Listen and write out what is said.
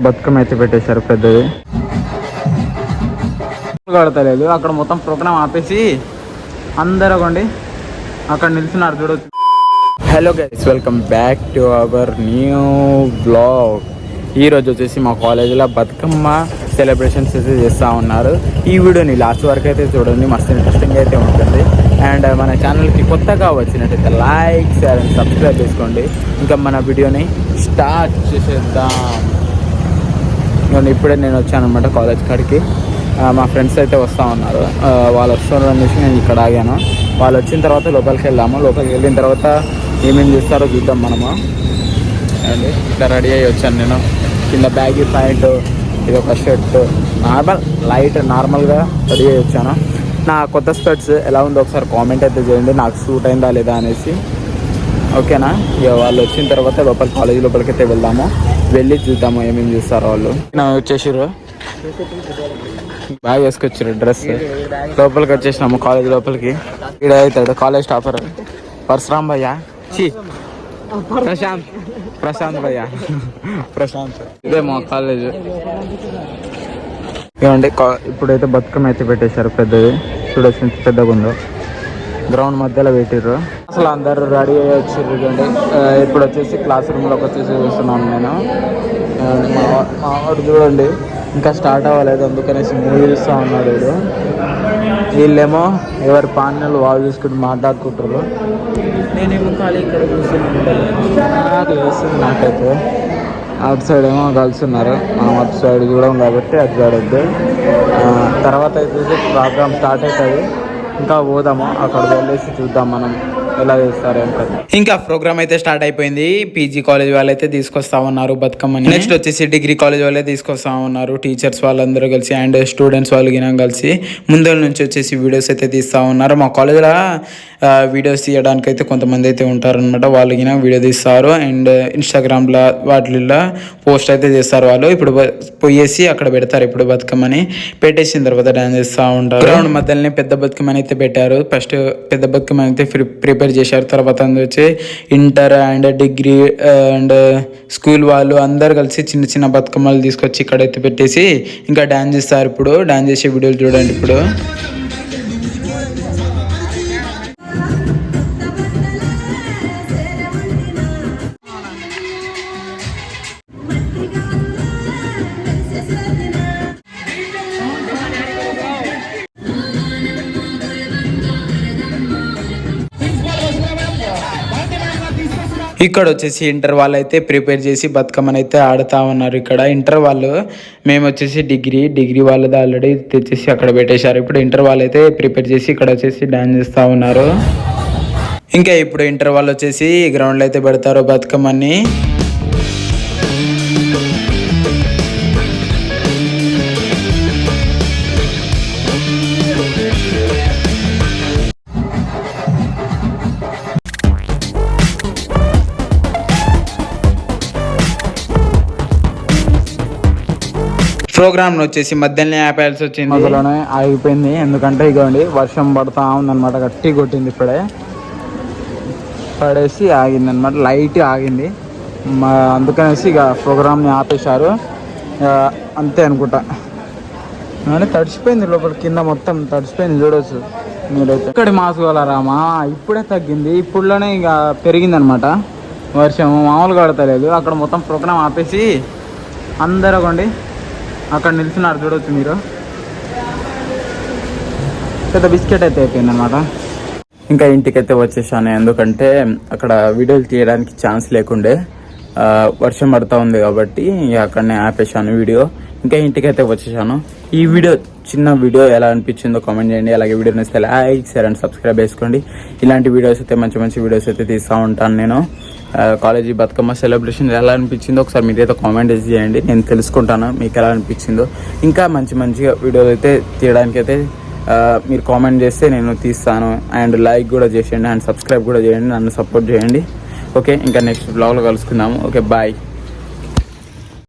బతుకమ్మ అయితే పెట్టేశారు పెద్దది. కడతలేదు అక్కడ మొత్తం ప్రోగ్రామ్ ఆపేసి అందరూ కొండి అక్కడ నిల్చున్నారు చూడొచ్చు. Hello guys, welcome back to our new blog. ఈరోజు వచ్చేసి మా కాలేజీలో బతుకమ్మ సెలబ్రేషన్స్ అయితే చేస్తూ ఉన్నారు. ఈ వీడియోని లాస్ట్ వరకు అయితే చూడండి, మస్తు ఇంట్రెస్టింగ్ అయితే ఉంటుంది. అండ్ మన ఛానల్కి కొత్తగా వచ్చినట్టయితే లైక్, షేర్ అండ్ సబ్స్క్రైబ్ చేసుకోండి. ఇంకా మన వీడియోని స్టార్ట్ చేసేద్దాం. ఇప్పుడే నేను వచ్చాను అనమాట కాలేజ్ కాడికి. మా ఫ్రెండ్స్ అయితే వస్తూ ఉన్నారు. వాళ్ళు వస్తున్నారు అనేసి నేను ఇక్కడ ఆగాను. వాళ్ళు వచ్చిన తర్వాత లోపలికి వెళ్దాము. లోపలికి వెళ్ళిన తర్వాత ఏమేమి చేస్తారో చూద్దాం మనము. అండి ఇట్లా రెడీ అయ్యి వచ్చాను నేను. కింద బ్యాగీ ప్యాంటు, ఇది ఒక షర్ట్, నార్మల్గా రెడీ అయ్యి వచ్చాను. నా కొత్త స్పెట్స్ ఎలా ఉందో ఒకసారి కామెంట్ అయితే చేయండి, నాకు సూట్ అయిందా లేదా అనేసి. ఓకేనా? ఇక వాళ్ళు వచ్చిన తర్వాత కాలేజీ లోపలికి అయితే వెళ్దాము. వెళ్ళి చూద్దాము ఏమేమి చూస్తారో వాళ్ళు. వచ్చేసారు, బాగా వేసుకొచ్చారు డ్రెస్. లోపలికి వచ్చేసినాము కాలేజ్ లోపలికి. ఇక్కడ అవుతాడు కాలేజ్ టాపర్ పరశురామ్ భయ్య, ప్రశాంత్ భయ్య, ప్రశాంత్. ఇదే మా కాలేజ్. ఏమండి ఇప్పుడైతే బతుకమ్మ అయితే పెట్టేశారు పెద్దది. చూడొచ్చు పెద్దగా ఉందో. గ్రౌండ్ మధ్యలో పెట్టిర్రు. అసలు అందరూ రెడీ అయ్యి వచ్చిర్రు. చూడండి ఇప్పుడు వచ్చేసి క్లాస్ రూమ్లోకి వచ్చేసి చూస్తున్నాను నేను. మా వాడు చూడండి ఇంకా స్టార్ట్ అవ్వలేదు, అందుకనేసి మూవీ చూస్తూ ఉన్నాడు వీడు. వీళ్ళేమో ఎవరి పాన్నలు వాళ్ళు చూసుకుంటూ మాట్లాడుకుంటారు. నేనేమో ఖాళీ ఇక్కడ చూస్తున్నాను. వేస్తుంది నాకైతే. అటు సైడ్ ఏమో గర్ల్స్ ఉన్నారు, మనం అటు సైడ్ చూడడం కాబట్టి అటు సైడ్ వద్దు. తర్వాత అయితే ప్రోగ్రామ్ స్టార్ట్ అవుతుంది. ఇంకా పోదాము, అక్కడ వెళ్ళేసి చూద్దాం మనం ఎలా చేస్తారు అంటే. ఇంకా ప్రోగ్రామ్ అయితే స్టార్ట్ అయిపోయింది. పీజీ కాలేజ్ వాళ్ళు అయితే తీసుకొస్తా ఉన్నారు బతుకమ్మని. నెక్స్ట్ వచ్చేసి డిగ్రీ కాలేజ్ వాళ్ళే తీసుకొస్తా ఉన్నారు. టీచర్స్ వాళ్ళందరూ కలిసి అండ్ స్టూడెంట్స్ వాళ్ళు గిన కలిసి ముందర నుంచి వచ్చేసి వీడియోస్ అయితే తీస్తూ ఉన్నారు. మా కాలేజ్లో వీడియోస్ తీయడానికి అయితే కొంతమంది అయితే ఉంటారనమాట. వాళ్ళు గిన వీడియో తీస్తారు అండ్ ఇన్స్టాగ్రామ్లో వాటిల్లో పోస్ట్ అయితే చేస్తారు. వాళ్ళు ఇప్పుడు పోయేసి అక్కడ పెడతారు. ఇప్పుడు బతుకమ్మని పెట్టేసిన తర్వాత డాన్స్ చేస్తూ ఉంటారు. గ్రౌండ్ మధ్యలోనే పెద్ద బతుకమ్మని అయితే పెట్టారు. ఫస్ట్ పెద్ద బతుకమ్మని అయితే ప్రిపేర్ చేశారు. తర్వాత వచ్చి inter and degree and school వాళ్ళు అందరు కలిసి చిన్న చిన్న బతుకమ్మలు తీసుకొచ్చి ఇక్కడైతే పెట్టేసి ఇంకా డాన్స్ చేస్తారు. ఇప్పుడు డాన్స్ చేసే వీడియోలు చూడండి. ఇప్పుడు ఇక్కడ వచ్చేసి ఇంటర్ వాళ్ళు అయితే ప్రిపేర్ చేసి బతుకమ్మని అయితే ఆడుతూ ఉన్నారు. ఇక్కడ ఇంటర్ వాళ్ళు, మేము వచ్చేసి డిగ్రీ వాళ్ళది ఆల్రెడీ తెచ్చేసి అక్కడ పెట్టేశారు. ఇప్పుడు ఇంటర్ వాళ్ళు అయితే ప్రిపేర్ చేసి ఇక్కడ వచ్చేసి డాన్స్ చేస్తూ ఉన్నారు. ఇంకా ఇప్పుడు ఇంటర్ వాళ్ళు వచ్చేసి గ్రౌండ్లో అయితే పెడతారు బతుకమ్మని. ప్రోగ్రామ్ వచ్చేసి మధ్యలోనే ఆపాల్సి వచ్చింది, మధ్యలోనే ఆగిపోయింది. ఎందుకంటే ఇగోండి వర్షం పడుతూ ఉందన్నమాట, గట్టి కొట్టింది. ఇప్పుడే పడేసి ఆగింది అనమాట, లైట్ ఆగింది. అందుకనేసి ఇక ప్రోగ్రామ్ని ఆపేశారు అంతే అనుకుంటా. కానీ తడిసిపోయింది లోపల, కింద మొత్తం తడిసిపోయింది చూడవచ్చు మీరైతే. ఇక్కడి మాసుకోవాలరామా ఇప్పుడే తగ్గింది, ఇప్పుడులోనే ఇక పెరిగింది అనమాట వర్షం. మామూలుగా పడతలేదు. అక్కడ మొత్తం ప్రోగ్రామ్ ఆపేసి అందరూ కొండి అక్కడ నిల్చున్నారు చూడవచ్చు మీరు. పెద్ద బిస్కెట్ అయితే అయిపోయింది అనమాట. ఇంకా ఇంటికైతే వచ్చేసాను, ఎందుకంటే అక్కడ వీడియోలు తీయడానికి ఛాన్స్ లేకుండే, వర్షం పడుతూ ఉంది కాబట్టి అక్కడనే ఆపేసాను వీడియో. ఇంకా ఇంటికైతే వచ్చేసాను. ఈ వీడియో చిన్న వీడియో ఎలా అనిపించిందో కామెంట్ చేయండి. అలాగే వీడియో నచ్చితే లైక్, షేర్ అండ్ సబ్స్క్రైబ్ చేసుకోండి. ఇలాంటి వీడియోస్ అయితే మంచి వీడియోస్ అయితే తీస్తూ ఉంటాను నేను. కాలేజీ బతుకమ్మ సెలబ్రేషన్ ఎలా అనిపించిందో ఒకసారి మీరైతే కామెంట్ చేయండి, నేను తెలుసుకుంటాను మీకు ఎలా అనిపించిందో. ఇంకా మంచిగా వీడియోలు అయితే తీయడానికి అయితే మీరు కామెంట్ చేస్తే నేను తీస్తాను. అండ్ లైక్ కూడా చేసేయండి అండ్ సబ్స్క్రైబ్ కూడా చేయండి, నన్ను సపోర్ట్ చేయండి. ఓకే, ఇంకా నెక్స్ట్ బ్లాగ్లో కలుసుకుందాము. Okay, bye.